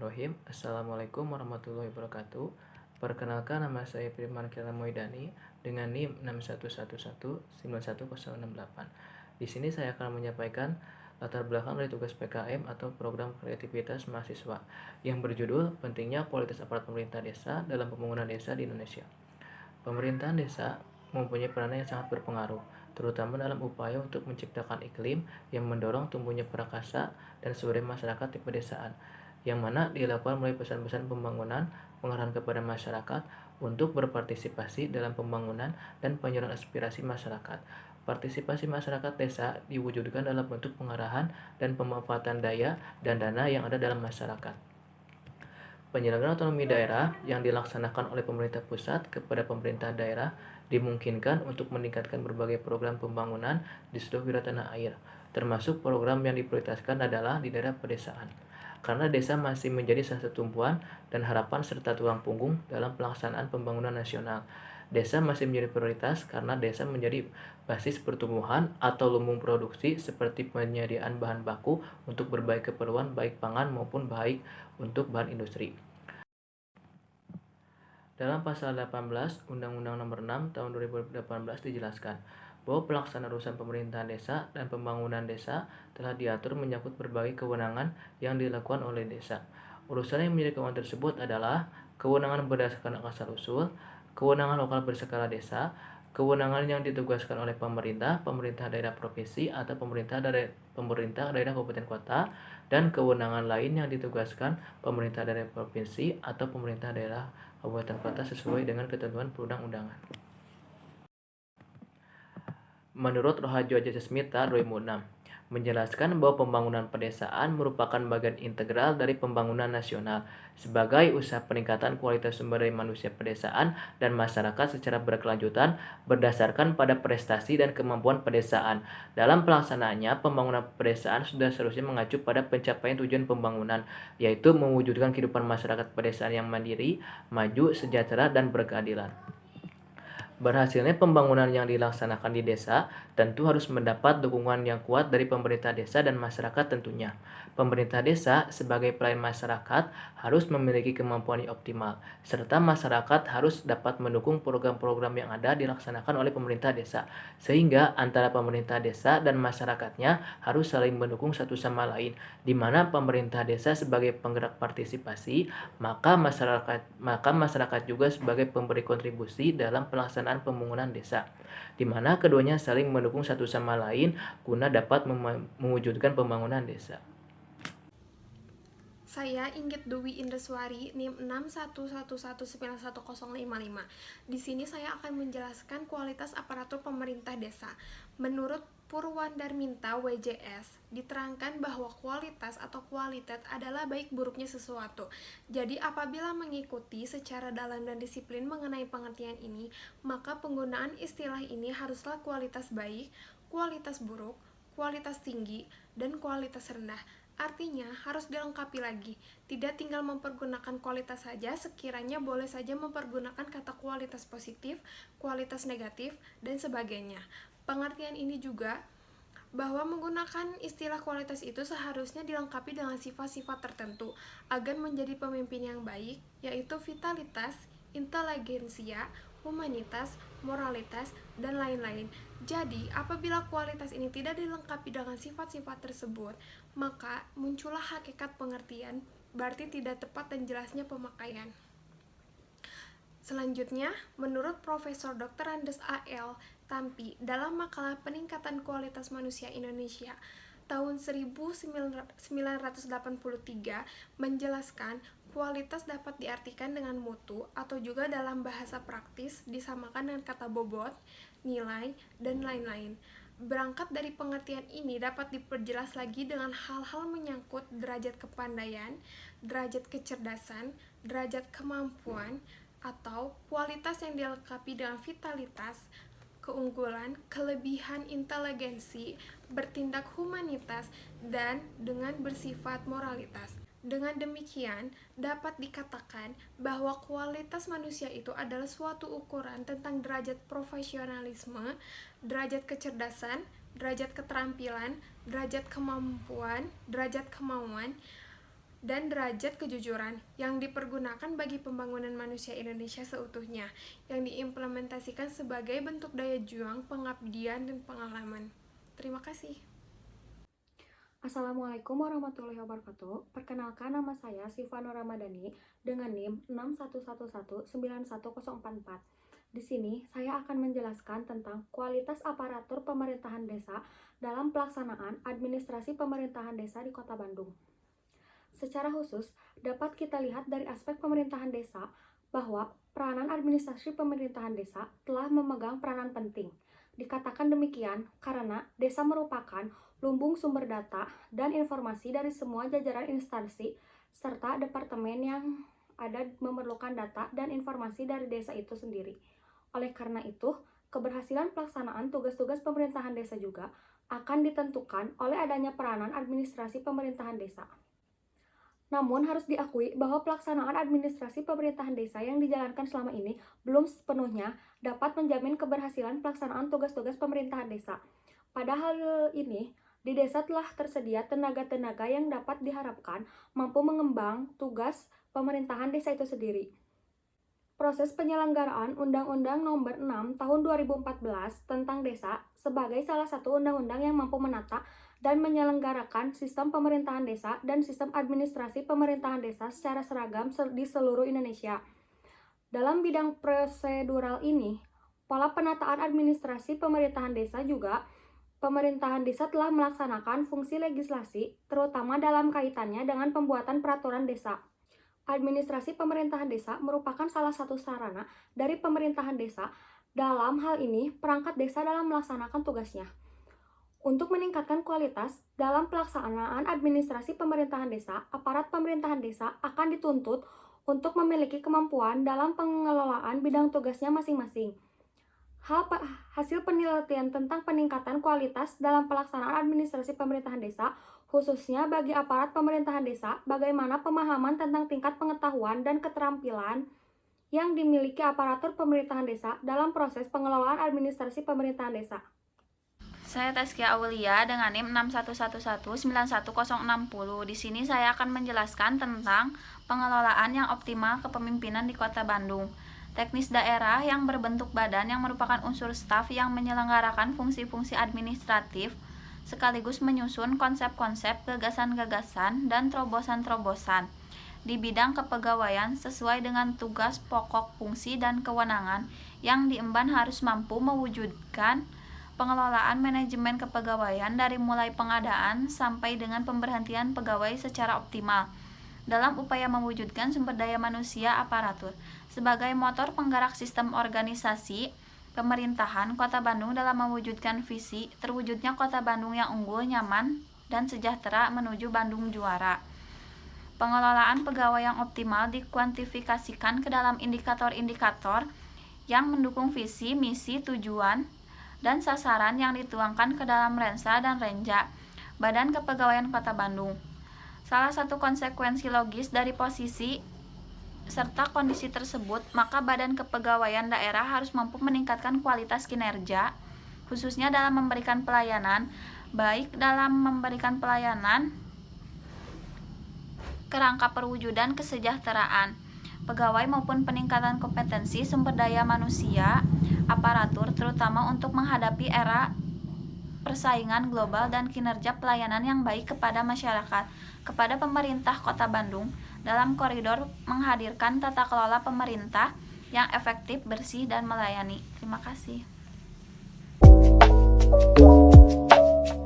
Bismillahirrahmanirrahim. Assalamualaikum warahmatullahi wabarakatuh. Perkenalkan, nama saya Firman Kela Moidani dengan NIM 6111911068. Di sini saya akan menyampaikan latar belakang dari tugas PKM atau program kreativitas mahasiswa yang berjudul Pentingnya Kualitas Aparat Pemerintah Desa dalam Pembangunan Desa di Indonesia. Pemerintahan desa mempunyai peranan yang sangat berpengaruh, terutama dalam upaya untuk menciptakan iklim yang mendorong tumbuhnya prakarsa dan sumber masyarakat di pedesaan, yang mana dilakukan melalui pesan-pesan pembangunan, pengarahan kepada masyarakat untuk berpartisipasi dalam pembangunan dan penyaluran aspirasi masyarakat. Partisipasi masyarakat desa diwujudkan dalam bentuk pengarahan dan pemanfaatan daya dan dana yang ada dalam masyarakat. Penyelenggaraan otonomi daerah yang dilaksanakan oleh pemerintah pusat kepada pemerintah daerah dimungkinkan untuk meningkatkan berbagai program pembangunan di seluruh wilayah tanah air, termasuk program yang diprioritaskan adalah di daerah pedesaan. Karena desa masih menjadi salah satu tumpuan dan harapan serta tulang punggung dalam pelaksanaan pembangunan nasional. Desa masih menjadi prioritas karena desa menjadi basis pertumbuhan atau lumbung produksi seperti penyediaan bahan baku untuk berbagai keperluan baik pangan maupun baik untuk bahan industri. Dalam pasal 18 Undang-Undang Nomor 6 Tahun 2018 dijelaskan bahwa pelaksanaan urusan pemerintahan desa dan pembangunan desa telah diatur menyangkut berbagai kewenangan yang dilakukan oleh desa. Urusan yang menjadi kewenangan tersebut adalah kewenangan berdasarkan asal-usul, kewenangan lokal berskala desa, kewenangan yang ditugaskan oleh pemerintah daerah provinsi atau pemerintah daerah kabupaten kota, dan kewenangan lain yang ditugaskan pemerintah daerah provinsi atau pemerintah daerah kabupaten kota sesuai dengan ketentuan perundang-undangan. Menurut Rohajo Jasmita 2006, menjelaskan bahwa pembangunan pedesaan merupakan bagian integral dari pembangunan nasional sebagai usaha peningkatan kualitas sumber daya manusia pedesaan dan masyarakat secara berkelanjutan berdasarkan pada prestasi dan kemampuan pedesaan. Dalam pelaksanaannya, pembangunan pedesaan sudah seharusnya mengacu pada pencapaian tujuan pembangunan, yaitu mewujudkan kehidupan masyarakat pedesaan yang mandiri, maju, sejahtera, dan berkeadilan. Berhasilnya pembangunan yang dilaksanakan di desa tentu harus mendapat dukungan yang kuat dari pemerintah desa dan masyarakat tentunya. Pemerintah desa sebagai pelayan masyarakat harus memiliki kemampuan yang optimal, serta masyarakat harus dapat mendukung program-program yang ada dilaksanakan oleh pemerintah desa, sehingga antara pemerintah desa dan masyarakatnya harus saling mendukung satu sama lain, di mana pemerintah desa sebagai penggerak partisipasi, maka masyarakat juga sebagai pemberi kontribusi dalam pelaksanaan pembangunan desa, di mana keduanya saling mendukung satu sama lain guna dapat mewujudkan pembangunan desa. Saya Inggit Dwi Indeswari, NIM 6111911055. Di sini saya akan menjelaskan kualitas aparatur pemerintah desa. Menurut Purwandarminta WJS, diterangkan bahwa kualitas atau kualitas adalah baik buruknya sesuatu. Jadi apabila mengikuti secara dalam dan disiplin mengenai pengertian ini, maka penggunaan istilah ini haruslah kualitas baik, kualitas buruk, kualitas tinggi, dan kualitas rendah. Artinya harus dilengkapi lagi, tidak tinggal mempergunakan kualitas saja, sekiranya boleh saja mempergunakan kata kualitas positif, kualitas negatif, dan sebagainya. Pengertian ini juga bahwa menggunakan istilah kualitas itu seharusnya dilengkapi dengan sifat-sifat tertentu agar menjadi pemimpin yang baik, yaitu vitalitas, inteligensia, humanitas, moralitas, dan lain-lain. Jadi, apabila kualitas ini tidak dilengkapi dengan sifat-sifat tersebut, maka muncullah hakikat pengertian, berarti tidak tepat dan jelasnya pemakaian. Selanjutnya, menurut Profesor Dr. Andes A.L. Tampi dalam makalah Peningkatan Kualitas Manusia Indonesia tahun 1983 menjelaskan kualitas dapat diartikan dengan mutu atau juga dalam bahasa praktis disamakan dengan kata bobot, nilai, dan lain-lain. Berangkat dari pengertian ini dapat diperjelas lagi dengan hal-hal menyangkut derajat kepandaian, derajat kecerdasan, derajat kemampuan, atau kualitas yang dilengkapi dengan vitalitas, keunggulan, kelebihan inteligensi, bertindak humanitas, dan dengan bersifat moralitas. Dengan demikian, dapat dikatakan bahwa kualitas manusia itu adalah suatu ukuran tentang derajat profesionalisme, derajat kecerdasan, derajat keterampilan, derajat kemampuan, derajat kemauan, dan derajat kejujuran yang dipergunakan bagi pembangunan manusia Indonesia seutuhnya, yang diimplementasikan sebagai bentuk daya juang, pengabdian, dan pengalaman. Terima kasih. Assalamualaikum warahmatullahi wabarakatuh. Perkenalkan, nama saya Siva Nur Ramadhani dengan NIM 611191044. Di sini saya akan menjelaskan tentang kualitas aparatur pemerintahan desa dalam pelaksanaan administrasi pemerintahan desa di Kota Bandung. Secara khusus, dapat kita lihat dari aspek pemerintahan desa bahwa peranan administrasi pemerintahan desa telah memegang peranan penting. Dikatakan demikian karena desa merupakan lumbung sumber data dan informasi dari semua jajaran instansi serta departemen yang ada memerlukan data dan informasi dari desa itu sendiri. Oleh karena itu, keberhasilan pelaksanaan tugas-tugas pemerintahan desa juga akan ditentukan oleh adanya peranan administrasi pemerintahan desa. Namun harus diakui bahwa pelaksanaan administrasi pemerintahan desa yang dijalankan selama ini belum sepenuhnya dapat menjamin keberhasilan pelaksanaan tugas-tugas pemerintahan desa. Pada hal ini, di desa telah tersedia tenaga-tenaga yang dapat diharapkan mampu mengembang tugas pemerintahan desa itu sendiri. Proses penyelenggaraan Undang-Undang Nomor 6 Tahun 2014 tentang Desa sebagai salah satu undang-undang yang mampu menata dan menyelenggarakan sistem pemerintahan desa dan sistem administrasi pemerintahan desa secara seragam di seluruh Indonesia. Dalam bidang prosedural ini, pola penataan administrasi pemerintahan desa juga pemerintahan desa telah melaksanakan fungsi legislasi, terutama dalam kaitannya dengan pembuatan peraturan desa. Administrasi pemerintahan desa merupakan salah satu sarana dari pemerintahan desa. Dalam hal ini, perangkat desa dalam melaksanakan tugasnya. Untuk meningkatkan kualitas dalam pelaksanaan administrasi pemerintahan desa, aparat pemerintahan desa akan dituntut untuk memiliki kemampuan dalam pengelolaan bidang tugasnya masing-masing. Hasil penelitian tentang peningkatan kualitas dalam pelaksanaan administrasi pemerintahan desa, khususnya bagi aparat pemerintahan desa, bagaimana pemahaman tentang tingkat pengetahuan dan keterampilan yang dimiliki aparatur pemerintahan desa dalam proses pengelolaan administrasi pemerintahan desa. Saya Taskia Aulia dengan NIM 611191060. Di sini saya akan menjelaskan tentang pengelolaan yang optimal kepemimpinan di Kota Bandung. Teknis daerah yang berbentuk badan yang merupakan unsur staf yang menyelenggarakan fungsi-fungsi administratif sekaligus menyusun konsep-konsep, gagasan-gagasan, dan terobosan-terobosan di bidang kepegawaian sesuai dengan tugas pokok, fungsi, dan kewenangan yang diemban harus mampu mewujudkan pengelolaan manajemen kepegawaian dari mulai pengadaan sampai dengan pemberhentian pegawai secara optimal dalam upaya mewujudkan sumber daya manusia aparatur sebagai motor penggerak sistem organisasi pemerintahan Kota Bandung dalam mewujudkan visi terwujudnya Kota Bandung yang unggul, nyaman, dan sejahtera menuju Bandung juara. Pengelolaan pegawai yang optimal dikuantifikasikan ke dalam indikator-indikator yang mendukung visi, misi, tujuan, dan sasaran yang dituangkan ke dalam Rensa dan Renja Badan Kepegawaian Kota Bandung. Salah satu konsekuensi logis dari posisi serta kondisi tersebut, maka Badan Kepegawaian daerah harus mampu meningkatkan kualitas kinerja, khususnya dalam memberikan pelayanan, baik dalam memberikan pelayanan kerangka perwujudan kesejahteraan pegawai maupun peningkatan kompetensi sumber daya manusia aparatur, terutama untuk menghadapi era persaingan global dan kinerja pelayanan yang baik kepada masyarakat, kepada pemerintah Kota Bandung dalam koridor menghadirkan tata kelola pemerintah yang efektif, bersih, dan melayani. Terima kasih.